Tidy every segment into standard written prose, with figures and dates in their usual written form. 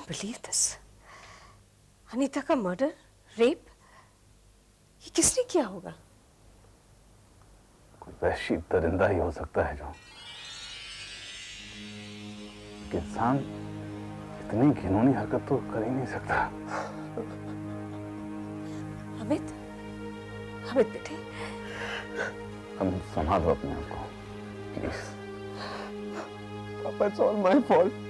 Believe this. Anita का murder, rape, ये किसने किया होगा? कोई वहशी दरिंदा ही हो सकता है जो, कि इंसान इतनी घिनौनी हरकत तो कर ही नहीं सकता। अमित, अमित बेटे, हम संभालो अपने आप को प्लीज। पापा, इट्स ऑल माय फॉल्ट।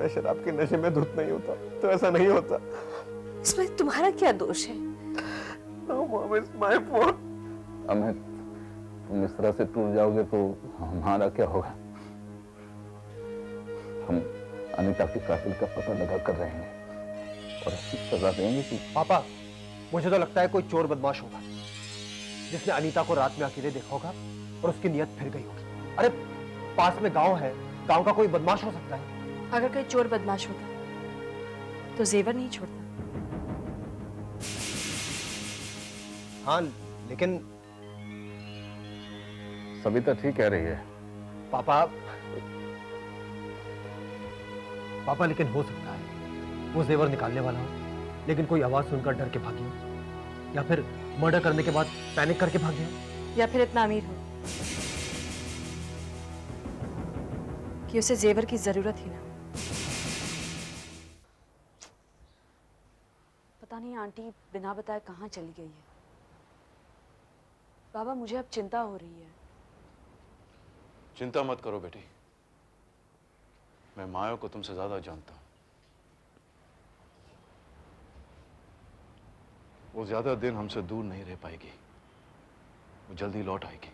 मैं शराब के नशे में धुत नहीं होता तो ऐसा नहीं होता। इसमें तुम्हारा क्या दोष है? No, Mom, it's my fault. Amit, तुम इस तरह से टूट जाओगे तो हमारा क्या होगा? हम अनीता के कातिल का पता लगा कर रहेंगे और ऐसी सजा देंगे कि। पापा, मुझे तो लगता है कोई चोर बदमाश होगा जिसने अनीता को रात में अकेले देखा होगा और उसकी नीयत फिर गई होगी। अरे पास में गांव है, गांव का कोई बदमाश हो सकता है। अगर कोई चोर बदमाश होता तो जेवर नहीं छोड़ता। हाँ, लेकिन सविता ठीक कह रही है। पापा, पापा लेकिन हो सकता है वो जेवर निकालने वाला हो लेकिन कोई आवाज सुनकर डर के भागी हो, या फिर मर्डर करने के बाद पैनिक करके भागी हो, या फिर इतना अमीर हो कि उसे जेवर की जरूरत ही ना हो। पता नहीं आंटी बिना बताए कहाँ चली गई है। बाबा, मुझे अब चिंता हो रही है। चिंता मत करो बेटी, मैं माया को तुमसे ज्यादा जानता हूं। वो ज्यादा दिन हमसे दूर नहीं रह पाएगी, वो जल्दी लौट आएगी।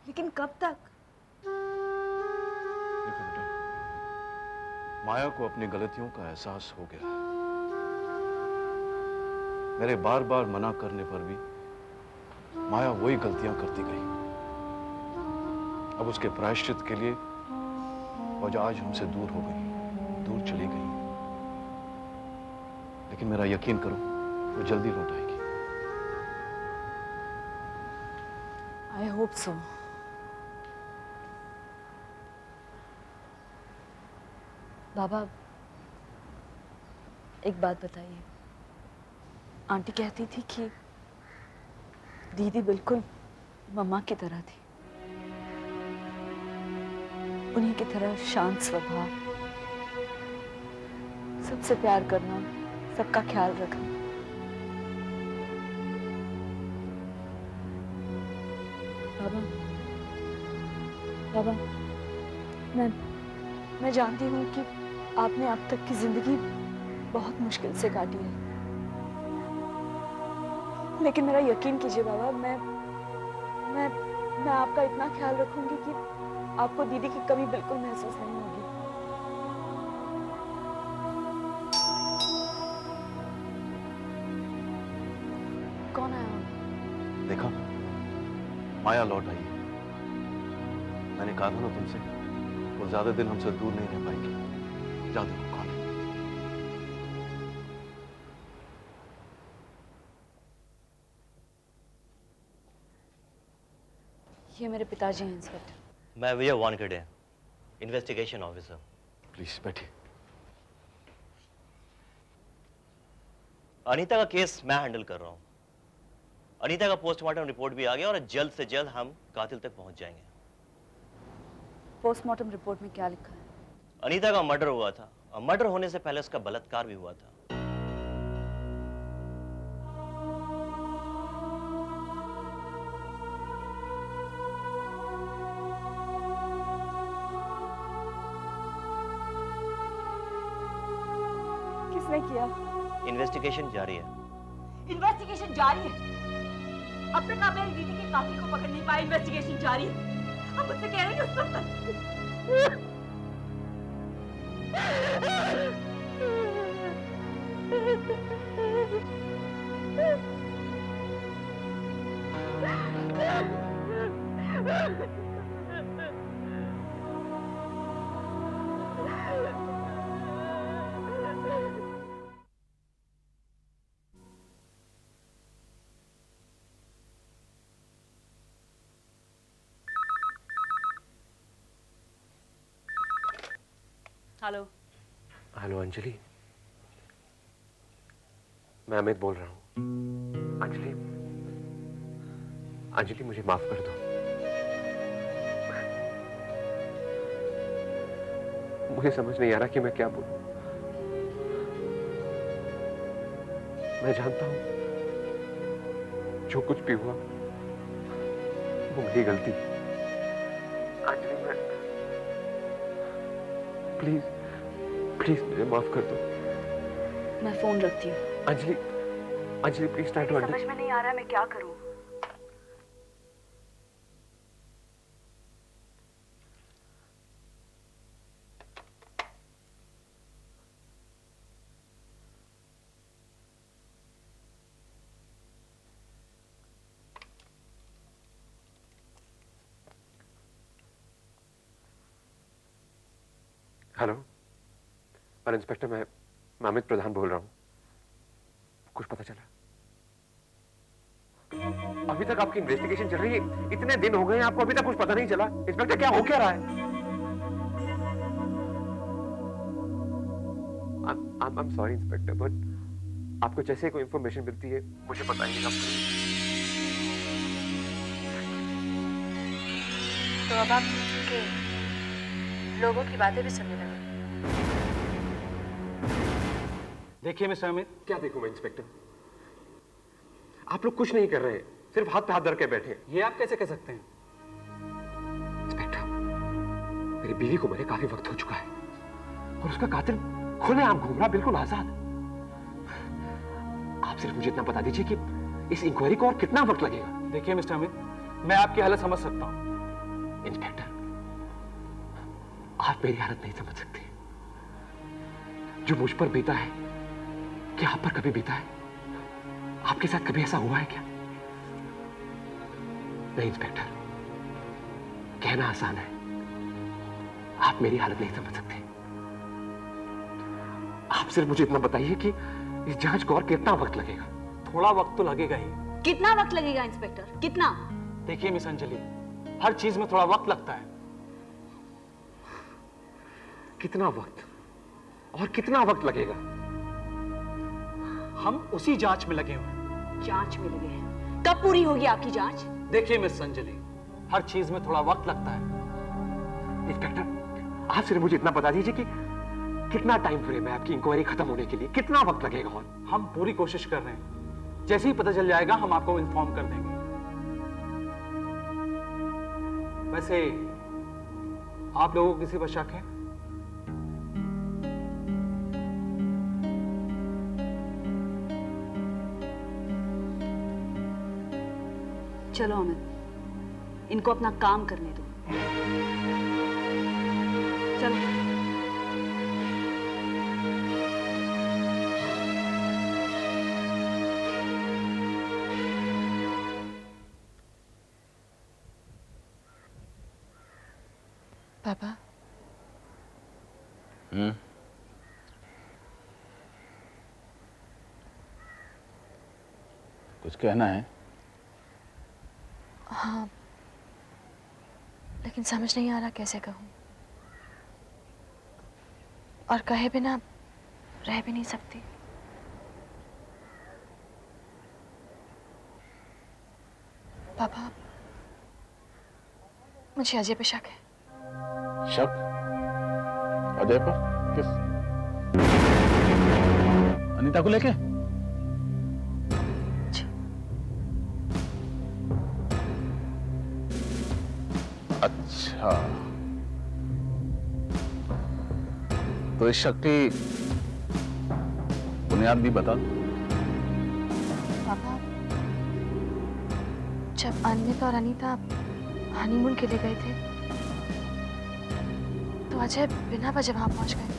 लेकिन कब तक? देखो बेटा, माया को अपनी गलतियों का एहसास हो गया है। मेरे बार बार मना करने पर भी माया वही गलतियां करती गई। अब उसके प्रायश्चित के लिए वो आज हमसे दूर हो गई, दूर चली गई। लेकिन मेरा यकीन करो, वो जल्दी लौट आएगी। I hope so. बाबा, एक बात बताइए। आंटी कहती थी कि दीदी बिल्कुल मम्मा की तरह थी, उन्हीं की तरह शांत स्वभाव, सबसे प्यार करना, सबका ख्याल रखना। बाबा, बाबा, मैं जानती हूँ कि आपने अब तक की जिंदगी बहुत मुश्किल से काटी है, लेकिन मेरा यकीन कीजिए बाबा, मैं आपका इतना ख्याल रखूंगी कि आपको दीदी की कमी बिल्कुल महसूस नहीं होगी। कौन आया? देखा, माया लौट आई है। मैंने कहा था ना तुमसे, वो ज्यादा दिन हमसे दूर नहीं रह पाएगी। जा देखो कौन है। ये मेरे पिताजी हैं इंस्पेक्टर। मैं विजय वानखेड़े, इन्वेस्टिगेशन ऑफिसर। प्लीज बैठिए। अनीता का केस मैं हैंडल कर रहा हूं। अनीता का पोस्टमार्टम रिपोर्ट भी आ गया और जल्द से जल्द हम कातिल तक पहुंच जाएंगे। पोस्टमार्टम रिपोर्ट में क्या लिखा है? अनीता का मर्डर हुआ था और मर्डर होने से पहले उसका बलात्कार भी हुआ था। किसने किया? इन्वेस्टिगेशन जारी है। इन्वेस्टिगेशन जारी है? अब तक आप मेरी दीदी के कातिल को पकड़ नहीं पाए। इन्वेस्टिगेशन जारी है। अब मुझसे कह रहे हैं कि हेलो। हेलो अंजलि, मैं अमित बोल रहा हूँ। अंजलि, अंजलि मुझे माफ कर दो। मुझे समझ नहीं आ रहा कि मैं क्या बोलूं। मैं जानता हूं जो कुछ भी हुआ वो मेरी गलती। अंजलि, मैं प्लीज प्लीज मुझे माफ कर दो। मैं फोन रखती हूँ। Anjali, Anjali please try to समझ में नहीं आ रहा मैं क्या करूँ। हेलो, और इंस्पेक्टर, मैं अमित प्रधान बोल रहा हूँ। कुछ पता चला? अभी तक आपकी इन्वेस्टिगेशन चल रही है, इतने दिन हो गए हैं, आपको अभी तक कुछ पता नहीं चला? इंस्पेक्टर, क्या हो क्या रहा है? I'm sorry इंस्पेक्टर, बट आपको जैसे कोई इंफॉर्मेशन मिलती है मुझे बताइएगा। तो अब आप के लोगों की बातें भी सुनने लगे। देखिए मिस्टर अमित। क्या देखूं मैं इंस्पेक्टर? आप लोग कुछ नहीं कर रहे हैं, सिर्फ हाथ पे हाथ धर के बैठे हैं। ये आप कैसे कह सकते हैं? इंस्पेक्टर, मेरी बीवी को मरे काफी वक्त हो चुका है और उसका कातिल खुलेआम घूम रहा, बिल्कुल आजाद। आप सिर्फ मुझे इतना बता दीजिए कि इस इंक्वायरी को और कितना वक्त लगेगा? देखिए मिस्टर अमित, मैं आपकी हालत समझ सकता हूं। इंस्पेक्टर, आप मेरी हालत नहीं समझ सकते। जो मुझ पर बीता है, क्या आप पर कभी बीता है? आपके साथ कभी ऐसा हुआ है क्या? नहीं इंस्पेक्टर, कहना आसान है, आप मेरी हालत नहीं समझ सकते। आप सिर्फ मुझे इतना बताइए कि इस जांच को और कितना वक्त लगेगा? थोड़ा वक्त तो लगेगा ही। कितना वक्त लगेगा इंस्पेक्टर, कितना? देखिए मिस अंजलि, हर चीज में थोड़ा वक्त लगता है। कितना वक्त? और कितना वक्त लगेगा? हम उसी जांच में लगे हुए हैं। जांच में लगे हैं? कब पूरी होगी आपकी जांच? देखिए मिस अंजलि, हर चीज में थोड़ा वक्त लगता है। इंस्पेक्टर, आप सिर्फ मुझे इतना बता दीजिए कि कितना टाइम फ्रेम है आपकी इंक्वायरी खत्म होने के लिए? कितना वक्त लगेगा? और हम पूरी कोशिश कर रहे हैं, जैसे ही पता चल जाएगा हम आपको इन्फॉर्म कर देंगे। वैसे आप लोगों को किसी पर शक है? चलो अमित, इनको अपना काम करने दो। चलो। पापा, कुछ कहना है? हाँ, लेकिन समझ नहीं आ रहा कैसे कहूँ, और कहे बिना रह भी नहीं सकती। पापा, मुझे अजय पे शक है। शक? अजय पर? किस? अनीता को लेके? अच्छा, तो इस शक की बुनियाद भी बता। पापा, जब अमित और अनीता हनीमून के लिए गए थे तो अजय बिना वजह वहां पहुंच गए।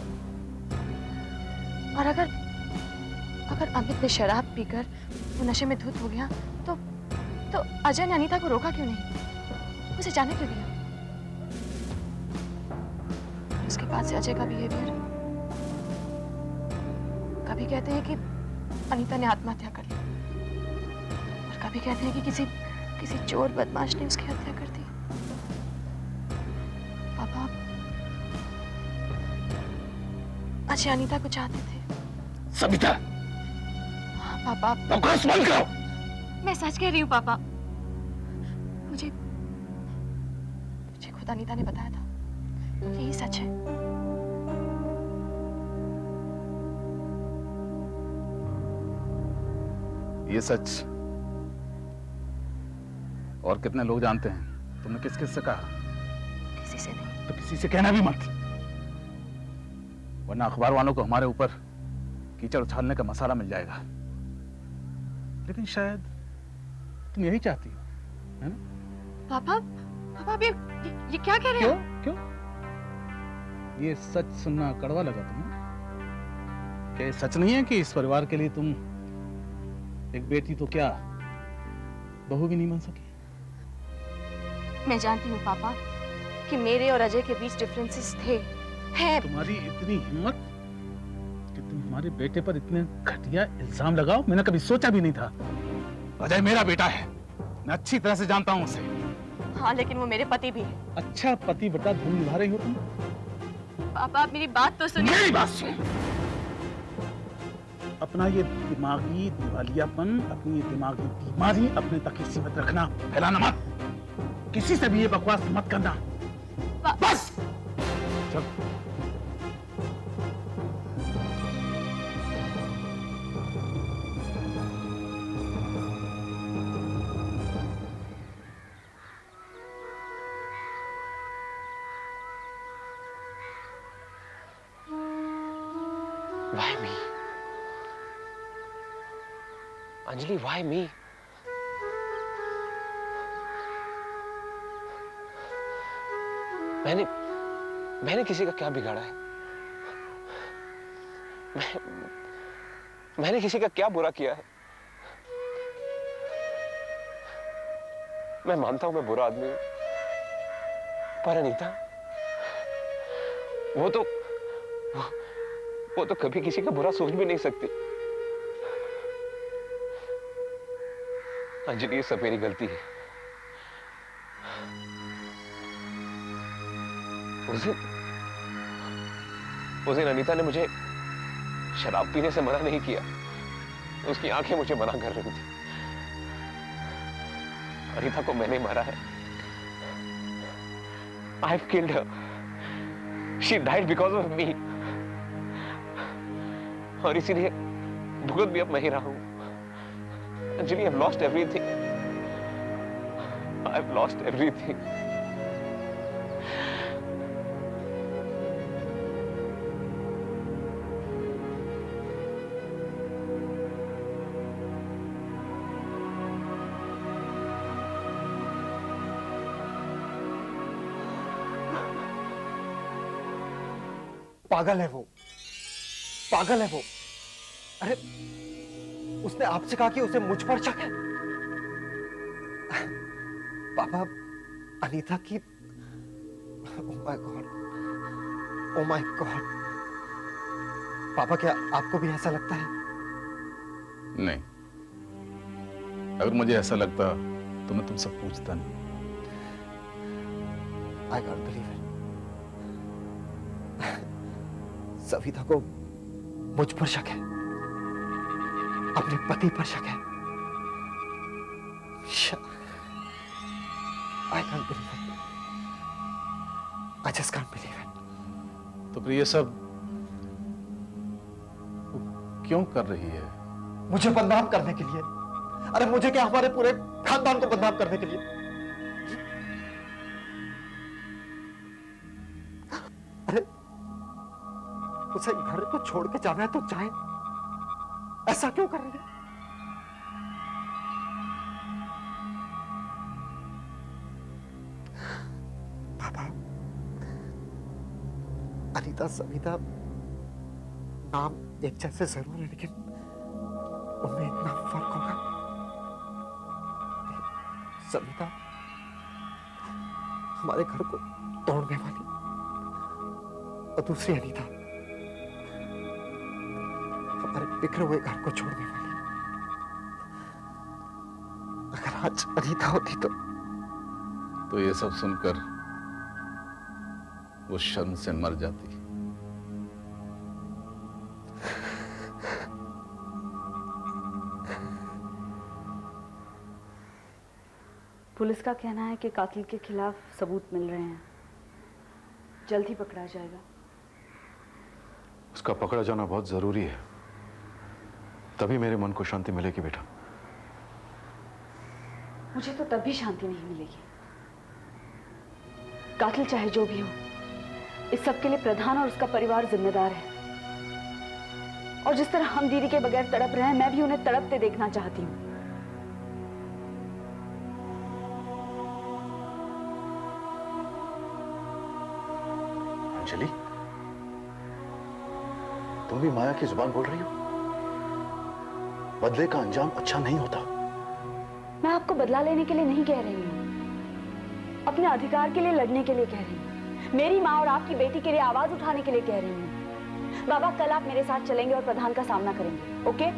और अगर अमित ने शराब पीकर वो नशे में धुत हो गया तो अजय ने अनीता को रोका क्यों नहीं, उसे जाने क्यों दिया? उसके बाद से अजय का बिहेवियर, कभी कहते हैं कि अनीता ने आत्महत्या कर ली और कभी कहते हैं कि किसी चोर बदमाश ने उसकी हत्या कर दी। पापा, अजय अनीता को चाहते थे। सविता, हाँ पापा, बकवास बंद करो। मैं सच कह रही हूँ पापा। मुझे खुद अनीता ने बताया था, यही सच है। ये सच और कितने लोग जानते हैं? तुमने किस किस से कहा? किसी से नहीं। तो किसी से कहना भी मत, वरना अखबार वालों को हमारे ऊपर कीचड़ उछालने का मसाला मिल जाएगा। लेकिन शायद तुम यही चाहती हो, है ना? पापा, पापा आप ये क्या कह रहे क्यों? हो? क्यों? ये सच सुनना कड़वा लगा तुम्हें? क्या ये सच नहीं है कि इस परिवार के लिए तुम एक बेटी तो क्या बहू भी नहीं बन सकी? मैं जानती हूँ पापा कि मेरे और अजय के बीच डिफरेंसेस थे, हैं। तुम्हारी इतनी हिम्मत कि तुम हमारे बेटे पर इतने घटिया इल्जाम लगाओ? मैंने कभी सोचा भी नहीं था। अजय मेरा बेटा है, मैं अच्छी तरह से जानता हूँ उसे। हाँ लेकिन वो मेरे पति भी है। अच्छा पति बता धर्म निभा रही हो तुम? पापा आप मेरी बात तो सुनिए। मेरी बात सुन। अपना ये दिमागी दिवालियापन, अपनी ये दिमागी बीमारी अपने तक ही सीमित रखना, फैलाना मत। किसी से भी ये बकवास मत करना, बस। चल। Why me? Anjali, why me? मैंने किसी का क्या बिगाड़ा है? मैंने किसी का क्या बुरा किया है? मैं मानता हूं मैं बुरा आदमी हूं, पर अनीता वो तो कभी किसी का बुरा सोच भी नहीं सकती। अंजलि, ये सब मेरी गलती है। उस दिन अनीता ने मुझे शराब पीने से मना नहीं किया, उसकी आंखें मुझे मना कर रही थी। अनीता को मैंने मारा है। I've killed her. She died because of me. और इसीलिए भुगत भी अब मैं ही रहा हूं। Anjali, I've lost everything. I've lost everything. पागल है वो, पागल है वो। अरे उसने आपसे कहा कि उसे मुझ पर शक है। पापा, अनीता की, oh my God, oh my God. पापा, क्या आपको भी ऐसा लगता है? नहीं, अगर मुझे ऐसा लगता तो मैं तुमसे पूछता नहीं। I can't believe it. Savita को मुझ पर शक है, अपने पति पर शक है। I can't believe it. I just can't believe it. तो फिर ये सब क्यों कर रही है? मुझे बदनाम करने के लिए। अरे मुझे क्या, हमारे पूरे खानदान को बदनाम करने के लिए। अरे उसे घर को छोड़ के जाना है तो जाए, ऐसा क्यों कर रही है? पापा, अनीता सविता नाम एक जैसे जरूर है, लेकिन उनमें इतना फर्क होगा। सविता हमारे घर को तोड़ने वाली, और दूसरी अनीता हमारे बिखरे हुए घर को छोड़ने वाली। अगर आज अनीता होती तो ये सब सुनकर वो शर्म से मर जाती। पुलिस का कहना है कि कातिल के खिलाफ सबूत मिल रहे हैं, जल्द ही पकड़ा जाएगा। उसका पकड़ा जाना बहुत जरूरी है, तभी मेरे मन को शांति मिलेगी बेटा। मुझे तो तब भी शांति नहीं मिलेगी। कातिल चाहे जो भी हो, इस सब के लिए प्रधान और उसका परिवार जिम्मेदार है। और जिस तरह हम दीदी के बगैर तड़प रहे हैं, मैं भी उन्हें तड़पते देखना चाहती हूँ। अंजलि, तुम भी माया की जुबान बोल रही हो? बदले का अंजाम अच्छा नहीं होता। मैं आपको बदला लेने के लिए नहीं कह रही हूँ, अपने अधिकार के लिए लड़ने के लिए कह रही हूँ। मेरी माँ और आपकी बेटी के लिए आवाज उठाने के लिए कह रही हूँ। बाबा, कल आप मेरे साथ चलेंगे और प्रधान का सामना करेंगे, ओके?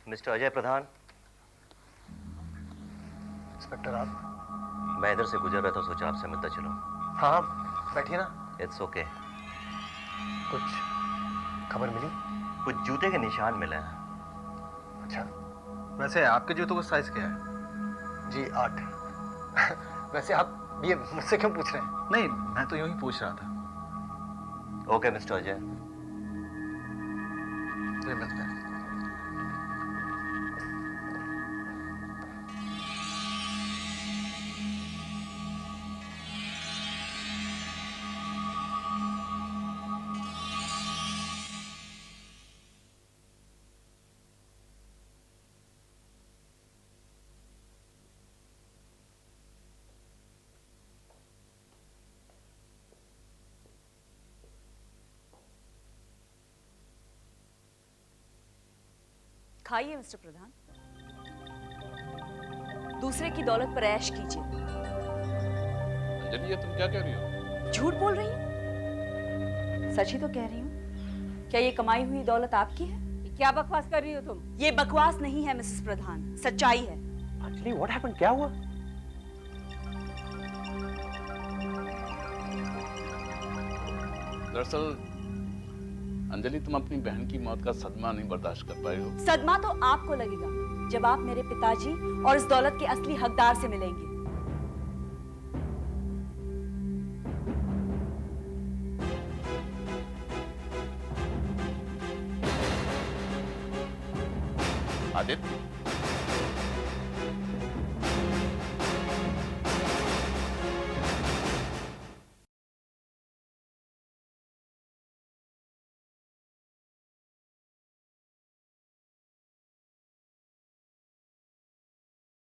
मिस्टर अजय प्रधान। इंस्पेक्टर आप? मैं इधर से गुजर रहा था, सोचा आपसे मिलता चलूं। हाँ, बैठिए ना। It's okay. कुछ खबर मिली? कुछ जूते के निशान मिले हैं। अच्छा। वैसे आपके जूतों का साइज क्या है? जी 8। वैसे आप ये मुझसे क्यों पूछ रहे हैं? नहीं, मैं तो यूं ही पूछ रहा था। Okay mister Ajay. फिर मिलते हैं। खाइए मिस्टर प्रधान, दूसरे की दौलत पर ऐश कीजिए। अंजलि, ये तुम क्या कह रही हो? झूठ बोल रही हूँ? सच ही तो कह रही हूँ। क्या ये कमाई हुई दौलत आपकी है? क्या बकवास कर रही हो तुम? ये बकवास नहीं है मिसेस प्रधान, सच्चाई है। Anjali, what happened? क्या हुआ? दरअसल अंजलि, तुम अपनी बहन की मौत का सदमा नहीं बर्दाश्त कर पाई हो। सदमा तो आपको लगेगा जब आप मेरे पिताजी और इस दौलत के असली हकदार से मिलेंगे। आदित्य,